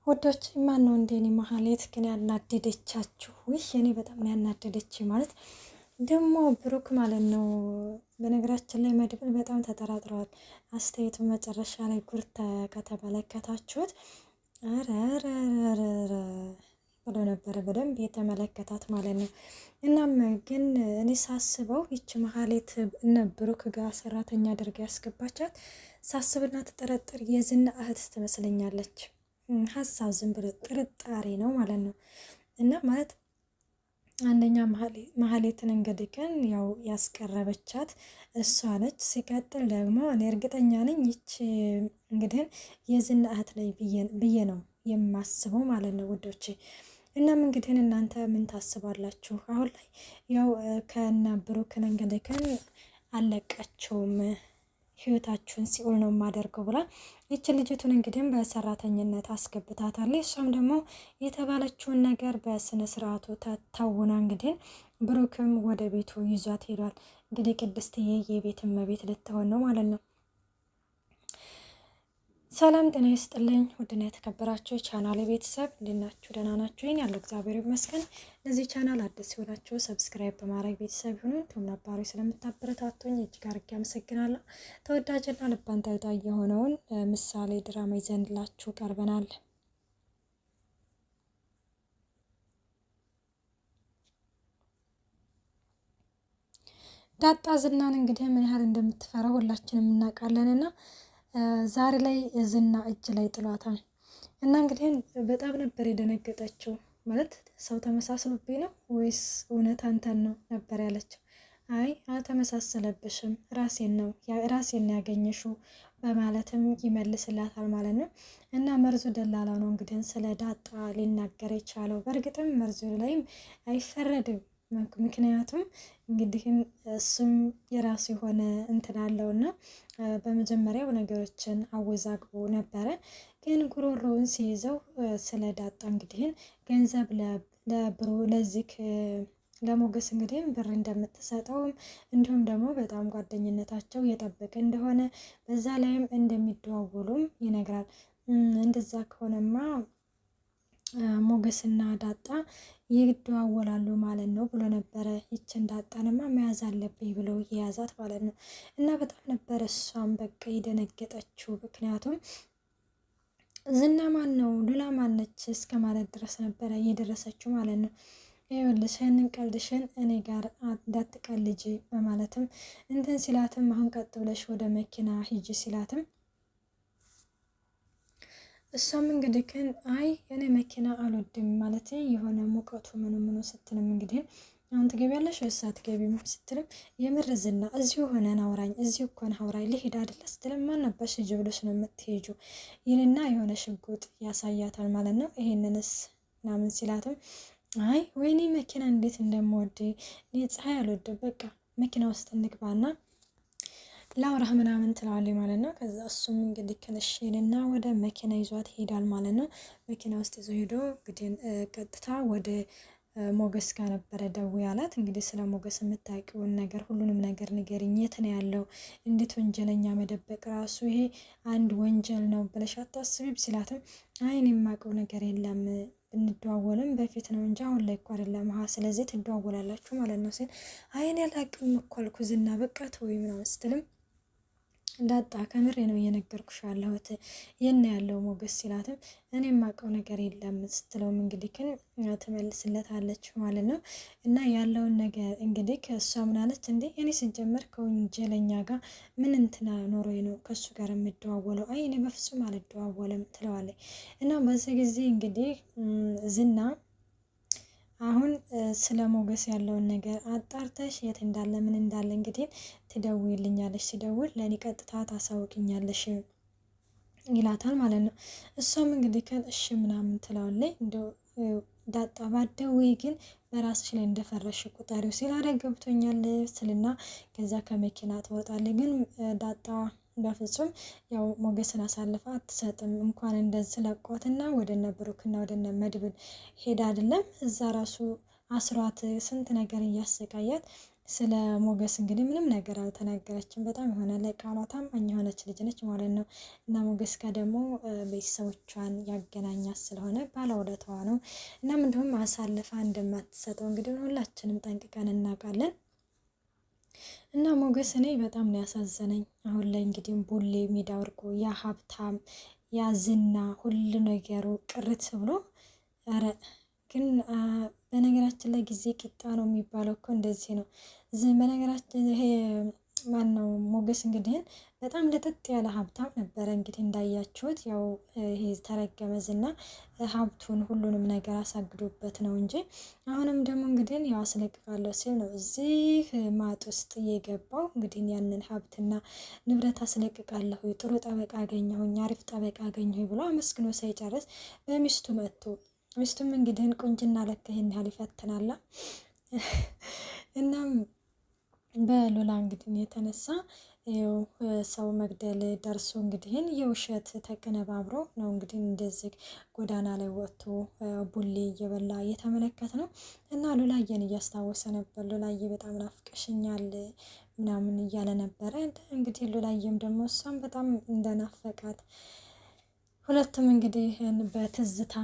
ወዶች ማን ነው እንደኔ መሀሌት ግን ያናደደቻችሁ? እኔ በጣም ነው ያናደደች ማለት ደግሞ ብሩክ ማለት ነው። በነገራችን ላይ መድብል በጣም ተጠራጥረዋል። አስተያየቱ መጨረሻ ላይ ጉርታ ከተመለከታችሁት አረረረረ ብሎ ነበረ በደንብ የተመለከታት ማለት ነው። እናም ግን እኔ ሳስበው ይች መሀሌት እነ ብሩክ ጋር ሰራተኛ አድርጋ ያስገባቻት ሳስብና ተጠረጥር የዝና እህት ትመስለኛለች። ሀሳብ ዝም ብሎ ጥርጣሬ ነው ማለት ነው። እና ማለት አንደኛ መሀሌትን እንግዲህ ግን ያው ያስቀረበቻት እሷ ነች። ሲቀጥል ደግሞ እኔ እርግጠኛ ነኝ ይች እንግዲህ የዝና እህት ላይ ብዬ ነው የማስበው ማለት ነው ውዶቼ። እናም እንግዲህ እናንተ ምን ታስባላችሁ? አሁን ላይ ያው ከነ ብሩክን እንግዲህ ግን አለቃቸውም ህይወታችሁን ሲኦል ነው የማደርገው ብላ ይችን ልጅቱን እንግዲህ በሰራተኝነት አስገብታታለች። እሷም ደግሞ የተባለችውን ነገር በስነ ስርዓቱ ታውና እንግዲህ ብሩክም ወደ ቤቱ ይዟት ሄዷል። እንግዲህ ቅድስትዬ የቤት እመቤት ልትሆን ነው ማለት ነው። ሰላም ጤና ይስጥልኝ ውድና የተከበራችሁ ቻናል ቤተሰብ እንዴት ናችሁ? ደህና ናችሁ? ይሄን ያለው እግዚአብሔር ይመስገን። ለዚህ ቻናል አዲስ ሲሆናችሁ ሰብስክራይብ በማድረግ ቤተሰብ ይሁኑ። እንዲሁም ነባሮች ስለምታበረታቱኝ እጅግ አድርጌ አመሰግናለሁ። ተወዳጅና ልብ አንጠልጣይ የሆነውን ምሳሌ ድራማ ይዘንላችሁ ቀርበናል። ዳጣ ዝናን እንግዲህ ምን ያህል እንደምትፈራ ሁላችንም እናውቃለንና ዛሬ ላይ ዝና እጅ ላይ ጥሏታል። እና እንግዲህ በጣም ነበር የደነገጠችው። ማለት ሰው ተመሳስሎብኝ ነው ወይስ እውነት አንተን ነው ነበር ያለችው። አይ አልተመሳሰለብሽም፣ ራሴን ያገኘሽው በማለትም ይመልስላታል ማለት ነው። እና መርዙ ደላላ ነው እንግዲህ ስለ ዳጣ ሊናገር የቻለው። በእርግጥም መርዙ ላይም አይፈረድም። ምክንያቱም እንግዲህ እሱም የራሱ የሆነ እንትን አለውና በመጀመሪያው ነገሮችን አወዛግቦ ነበረ። ግን ጉሮሮውን ሲይዘው ስለ ዳጣ እንግዲህ ገንዘብ ለብሩ ለዚህ ለሞገስ እንግዲህ ብር እንደምትሰጠውም እንዲሁም ደግሞ በጣም ጓደኝነታቸው የጠበቀ እንደሆነ በዛ ላይም እንደሚደዋወሉም ይነግራል። እንደዛ ከሆነማ ሞገስና ዳጣ ይደዋወላሉ ማለት ነው ብሎ ነበረ። ይችን ዳጣንማ መያዝ አለብኝ ብሎ የያዛት ማለት ነው። እና በጣም ነበረ እሷም በቃ የደነገጠችው። ምክንያቱም ዝና ማን ነው ሉላ ማነች እስከ ማለት ድረስ ነበረ እየደረሰችው ማለት ነው። ይኸውልሽ ይህንን ቀልድሽን እኔ ጋር እንዳትቀልጅ በማለትም እንትን ሲላትም አሁን ቀጥ ብለሽ ወደ መኪና ሂጂ ሲላትም እሷም እንግዲህ ግን አይ እኔ መኪና አልወድም ማለት የሆነ ሙቀቱ ምኑ ስትልም እንግዲህ አሁን ትገቢያለሽ ወይስ አትገቢም ስትልም የምር ዝና እዚሁ ሆነን አውራኝ እዚሁ እኮን አውራኝ ልሄድ አይደለ ስትልም ማን ነበርሽ ሂጂ ብለሽ ነው የምትሄጂው ይህንና የሆነ ሽጉጥ ያሳያታል ማለት ነው። ይሄንንስ ምናምን ሲላትም አይ ወይኔ መኪና እንዴት እንደምወድ እኔ ፀሐይ አልወድም በቃ መኪና ውስጥ እንግባና ላውራህ ምናምን ትላለች ማለት ነው። ከዛ እሱም እንግዲህ ከነሽንና ወደ መኪና ይዟት ይሄዳል ማለት ነው። መኪና ውስጥ ይዞ ሄዶ እንግዲህ ቀጥታ ወደ ሞገስ ጋር ነበረ ደው ያላት። እንግዲህ ስለ ሞገስ የምታውቂውን ነገር ሁሉንም ነገር ንገሪኝ፣ የት ነው ያለው? እንዴት ወንጀለኛ መደበቅ ራሱ ይሄ አንድ ወንጀል ነው ብለሽ አታስቢም ሲላትም አይ እኔ የማውቀው ነገር የለም እንደዋወልም በፊት ነው እንጂ አሁን ላይ እኮ አይደለም። ስለዚህ ትደዋወላላችሁ ማለት ነው ሲል አይ እኔ አላውቅም እኮ አልኩ ዝና በቃ ተወኝ ምናምን ስትልም ዳጣ ከምሬ ነው እየነገርኩሽ ያለሁት የት ነው ያለው ሞገስ ሲላትም እኔ የማውቀው ነገር የለም ስትለውም እንግዲህ ግን ትመልስለታለች ማለት ነው። እና ያለውን ነገር እንግዲህ ከእሷ ምናለች እንዴ እኔ ስንጀምር ከወንጀለኛ ጋር ምን እንትና ኖሮኝ ነው ከእሱ ጋር የምደዋወለው? አይ እኔ በፍጹም አልደዋወለም ትለዋለች። እና በዚህ ጊዜ እንግዲህ ዝና አሁን ስለ ሞገስ ያለውን ነገር አጣርተሽ የት እንዳለ ምን እንዳለ እንግዲህ ትደውይልኛለሽ፣ ሲደውል ለእኔ ቀጥታ ታሳውቅኛለሽ ይላታል ማለት ነው። እሷም እንግዲህ እሺ ምናምን ትለዋለች። እንደው ዳጣ ባትደውይ ግን በራስሽ ላይ እንደፈረሽ ቁጠሪው ሲል አረ ገብቶኛል ስልና ከዛ ከመኪና ትወጣለች። ግን ዳጣ በፍጹም ያው ሞገስን አሳልፋ አትሰጥም። እንኳን እንደዚህ ለቋትና ወደነ ብሩክና ወደነ መድብል ሄዳ አይደለም እዛ ራሱ አስሯት ስንት ነገር እያሰቃያት ስለ ሞገስ እንግዲህ ምንም ነገር አልተናገረችም። በጣም የሆነ ለቃሏ ታማኝ የሆነች ልጅ ነች ማለት ነው። እና ሞገስ ጋር ደግሞ ቤተሰቦቿን ያገናኛት ስለሆነ ባለውለታዋ ነው። እናም እንዲሁም አሳልፋ እንደማትሰጠው እንግዲህ ሁላችንም ጠንቅቀን እናውቃለን። እና ሞገስ እኔ በጣም ነው ያሳዘነኝ። አሁን ላይ እንግዲህ ቡሌ ሜዳ ወርቆ ያ ሀብታም ያ ዝና ሁሉ ነገሩ ቅርት ብሎ ኧረ ግን በነገራችን ላይ ጊዜ ቂጣ ነው የሚባለው እኮ እንደዚህ ነው። በነገራችን ይሄ ማን ነው ሞገስ እንግዲህ በጣም ለጠጥ ያለ ሀብታም ነበረ። እንግዲህ እንዳያችሁት ያው ይሄ ተረገመ ዝና ሀብቱን ሁሉንም ነገር አሳግዶበት ነው እንጂ አሁንም ደግሞ እንግዲህ ያው አስለቅቃለሁ ሲል ነው እዚህ ማጥ ውስጥ የገባው። እንግዲህ ያንን ሀብትና ንብረት አስለቅቃለሁ፣ ጥሩ ጠበቃ አገኘሁኝ፣ አሪፍ ጠበቃ አገኘሁኝ ብሎ አመስግኖ ሳይጨርስ በሚስቱ መጥቶ ሚስቱም እንግዲህ ቁንጅና ለካ ይሄን ያህል ይፈትናላ። እናም በሉላ እንግዲህ የተነሳ ሰው መግደል ደርሶ እንግዲህ የውሸት ተቀነባብሮ ነው እንግዲህ እንደዚህ ጎዳና ላይ ወጥቶ ቡሌ እየበላ እየተመለከት ነው። እና ሉላዬን እያስታወሰ ነበር። ሉላዬ በጣም ናፍቀሽኛል ምናምን እያለ ነበረ። እንግዲህ ሉላዬም ደግሞ እሷም በጣም እንደናፈቃት ሁለቱም እንግዲህ በትዝታ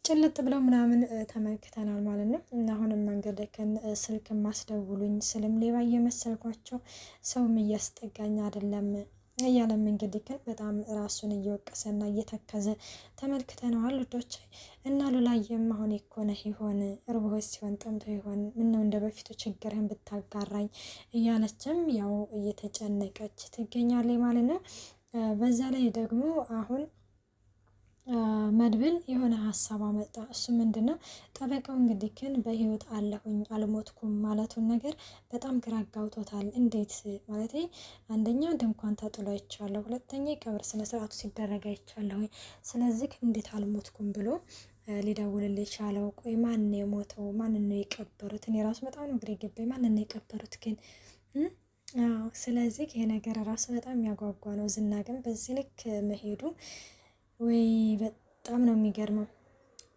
ጭልጥ ብለው ምናምን ተመልክተናል ማለት ነው። እና አሁንም መንገድ ስልክ ማስደውሉኝ ስልም ሌባ እየመሰልኳቸው ሰውም እያስጠጋኝ አይደለም እያለም እንግዲህ ግን በጣም ራሱን እየወቀሰና እየተከዘ ተመልክተነዋል ልጆች። እና ሉላዬም አሁን የኮነህ ይሆን እርቦህ ሲሆን ጠምቶ ይሆን ምነው እንደ በፊቱ ችግርህን ብታጋራኝ እያለችም ያው እየተጨነቀች ትገኛለች ማለት ነው። በዛ ላይ ደግሞ አሁን መድብል የሆነ ሀሳብ አመጣ። እሱ ምንድነው ጠበቃው እንግዲህ ግን በህይወት አለሁኝ አልሞትኩም ማለቱን ነገር በጣም ግራ አጋብቶታል። እንዴት ማለት አንደኛ ድንኳን ተጥሎ አይቻለሁ፣ ሁለተኛ የቀብር ስነ ስርዓቱ ሲደረግ አይቻለሁ። ስለዚህ እንዴት አልሞትኩም ብሎ ሊደውልልኝ የቻለው? ቆይ ማን ነው የሞተው? ማን ነው የቀበሩት? እኔ ራሱ በጣም ነው ግራ የገባኝ። ማን ነው የቀበሩት ግን? ስለዚህ ይሄ ነገር ራሱ በጣም ያጓጓ ነው። ዝና ግን በዚህ ልክ መሄዱ ወይ በጣም ነው የሚገርመው።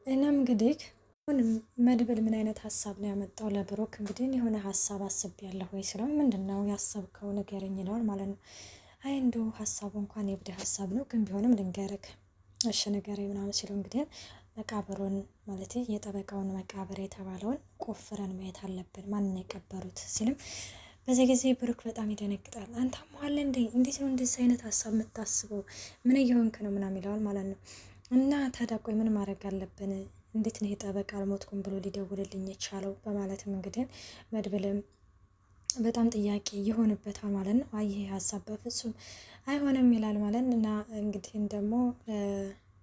እናም እንግዲህ መድብል ምን አይነት ሀሳብ ነው ያመጣው ለብሩክ? እንግዲህ የሆነ ሀሳብ አስቤያለሁ ወይ ስለው ምንድን ነው ያሰብከው ንገረኝ ይለዋል ማለት ነው። አይ እንደው ሀሳቡ እንኳን የብድ ሀሳብ ነው ግን ቢሆንም ልንገርክ እሺ ንገረኝ ምናምን ሲለው እንግዲህ መቃብሩን ማለት የጠበቃውን መቃብር የተባለውን ቆፍረን ማየት አለብን ማን ነው የቀበሩት ሲልም በዚህ ጊዜ ብሩክ በጣም ይደነግጣል። አንተ ማለ እንዴት ነው እንደዚህ አይነት ሀሳብ የምታስበው? ምን እየሆንክ ነው ምናምን ይለዋል ማለት ነው። እና ታዲያ ቆይ ምን ማድረግ አለብን? እንዴት ነው የጠበቃ አልሞትኩም ብሎ ሊደውልልኝ የቻለው? በማለትም እንግዲህ መድብልም በጣም ጥያቄ ይሆንበታል ማለት ነው። አይ ይሄ ሀሳብ በፍጹም አይሆንም ይላል ማለት እና እንግዲህ ደግሞ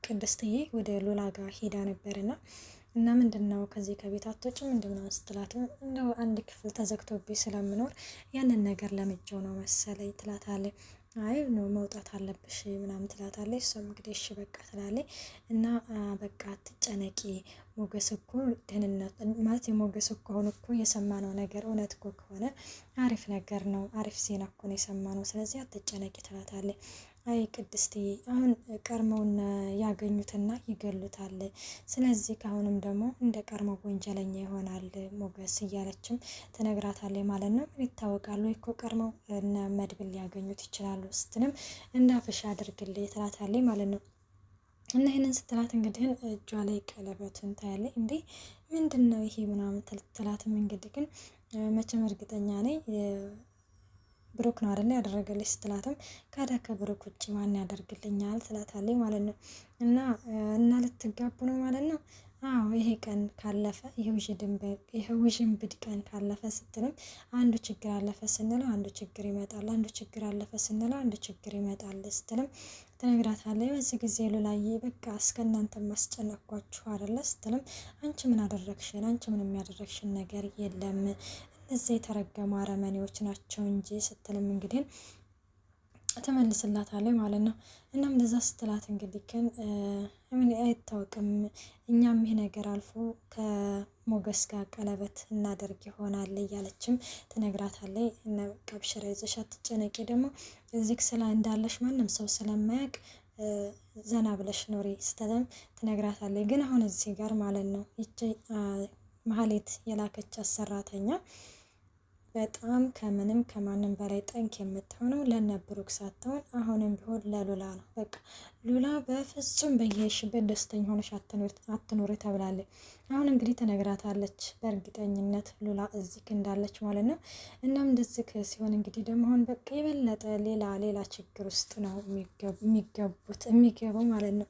ቅድስትዬ ወደ ሉላ ጋር ሄዳ ነበርና እና ምንድነው ከዚህ ከቤት አትወጭም እንደምናምን ስትላትም እንደው አንድ ክፍል ተዘግቶብኝ ስለምኖር ያንን ነገር ለምጄው ነው መሰለኝ ትላታለች። አይ ነው መውጣት አለብሽ ምናምን ትላታለች። እሷም እንግዲህ እሺ በቃ ትላለች። እና በቃ አትጨነቂ ሞገስ እኮ ደህንነት ማለት የሞገስ እኮ አሁን እኮ የሰማነው ነገር እውነት እኮ ከሆነ አሪፍ ነገር ነው፣ አሪፍ ዜና እኮ ነው የሰማነው፣ ስለዚህ አትጨነቂ ትላታለች። አይ ቅድስት አሁን ቀርመውን ያገኙትና ይገሉታል፣ ስለዚህ ከአሁንም ደግሞ እንደ ቀርመው ወንጀለኛ ይሆናል ሞገስ እያለችም ትነግራታለች ማለት ነው። ይታወቃሉ እኮ ቀርመው እነ መድብል ሊያገኙት ይችላሉ ስትልም እንዳፍሽ አድርግልኝ ትላታለች ማለት ነው። እና ይህንን ስትላት እንግዲህ እጇ ላይ ቀለበትን ታያለች። እንዴ ምንድን ነው ይሄ ምናምን ትላትም እንግዲህ ግን መቼም እርግጠኛ ነኝ ብሩክ ነው አይደል ያደረገልሽ ስትላትም ካዳ ከብሩክ ውጭ ማን ያደርግልኛል ትላታለች ማለት ነው። እና ልትጋቡ ነው ማለት ነው። አዎ ይሄ ቀን ካለፈ ይሄ ውዥንብድ ቀን ካለፈ ስትልም አንዱ ችግር አለፈ ስንለው አንዱ ችግር ይመጣል፣ አንዱ ችግር አለፈ ስንለው አንዱ ችግር ይመጣል ስትልም ትነግራታለች። በዚህ ጊዜ ሉላዬ በቃ እስከናንተ ማስጨነቅኳችሁ አይደለ ስትልም አንቺ ምን አደረግሽን? አንቺ ምን የሚያደረግሽን ነገር የለም እነዚህ የተረገሙ አረመኔዎች ናቸው እንጂ ስትልም እንግዲህ ትመልስላታለች ማለት ነው። እናም እንደዛ ስትላት እንግዲህ ግን ምን አይታወቅም እኛም ይሄ ነገር አልፎ ከሞገስ ጋር ቀለበት እናደርግ ይሆናል እያለችም ትነግራታለች። እና በቃ ብሽራ ይዘሽ አትጨነቂ፣ ደግሞ እዚህ ስላ እንዳለሽ ማንም ሰው ስለማያውቅ ዘና ብለሽ ኖሪ ስትልም ትነግራታለች። ግን አሁን እዚህ ጋር ማለት ነው ይቺ ማህሌት የላከቻት ሰራተኛ በጣም ከምንም ከማንም በላይ ጠንክ የምትሆነው ለነ ብሩክ ሳትሆን አሁንም ቢሆን ለሉላ ነው። በቃ ሉላ በፍጹም በየሽበት ደስተኛ ሆነሽ አትኖሪ ተብላለች። አሁን እንግዲህ ትነግራታለች በእርግጠኝነት ሉላ እዚህ እንዳለች ማለት ነው። እናም እንደዚህ ሲሆን እንግዲህ ደግሞ አሁን በቃ የበለጠ ሌላ ችግር ውስጥ ነው የሚገባው ማለት ነው።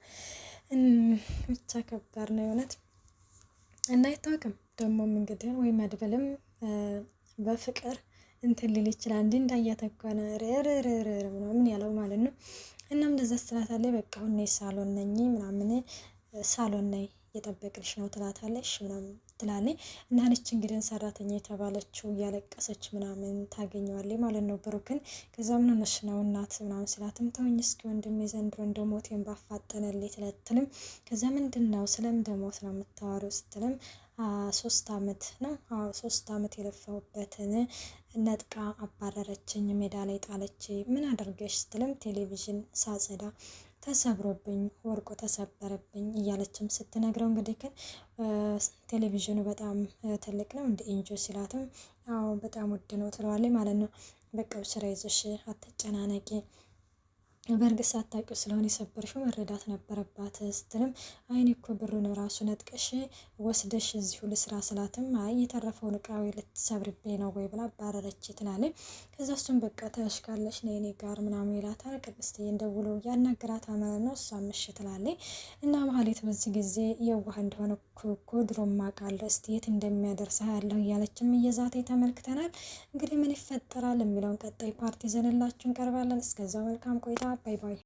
ብቻ ከባድ ነው የእውነት እና አይታወቅም ደግሞም እንግዲህ ወይ መድብልም በፍቅር እንትን ሊል ይችላል እንዴ እንዳያተኳነ ረረረረ ምናምን ያለው ማለት ነው። እናም እንደዛ ስላታለች በቃ አሁን ሳሎን ነኝ ምናምን ሳሎን ነኝ እየጠበቅልሽ ነው ትላታለች ምናምን ትላለች። እና ነች እንግዲህ ሰራተኛ የተባለችው እያለቀሰች ምናምን ታገኘዋለች ማለት ነው ብሩክን። ከዛ ምን ሆነሽ ነው እናት ምናምን ስላትም ተወኝ እስኪ ወንድሜ ዘንድሮ እንደሞቴን ባፋጠነልኝ ትለትልም። ከዛ ምንድነው ስለምደሞት ነው የምታወሪው ስትልም 3 አመት ነው 3 አመት የለፋሁበትን ነጥቃ አባረረችኝ፣ ሜዳ ላይ ጣለች። ምን አደርገሽ ስትልም ቴሌቪዥን ሳጸዳ ተሰብሮብኝ ወርቆ ተሰበረብኝ እያለችም ስትነግረው እንግዲህ ግን ቴሌቪዥኑ በጣም ትልቅ ነው እንደ ኢንጆ ሲላትም አዎ በጣም ውድ ነው ትለዋለች ማለት ነው። በቃ ስራ ይዘሽ አትጨናነቂ በእርግጥ ሳታውቂው ስለሆነ የሰበርሽው መረዳት ነበረባት ስትልም አይኔ እኮ ብሩን ራሱ ነጥቀሽ ወስደሽ እዚሁ ልስራ ስላትም አይ የተረፈውን እቃ ወይ ልትሰብርብኝ ነው ወይ ብላ አባረረች ትላለች። ከዛ እሱም በቃ ተሽካለሽ ነይ እኔ ጋር ምናምን ይላታል። ቅድስትዬ እንደውሎ ያናግራት ማለት ነው። እሷም እሺ ትላለች። እና ማህሌት በዚህ ጊዜ የዋህ እንደሆነ እኮ ድሮም አውቃለሁ እስቲ የት እንደሚያደርስ ያለው እያለችም እየዛተ ተመልክተናል። እንግዲህ ምን ይፈጠራል የሚለውን ቀጣይ ፓርቲ ይዘንላችሁ እንቀርባለን። እስከዛው መልካም ቆይታ። ባይ ባይ።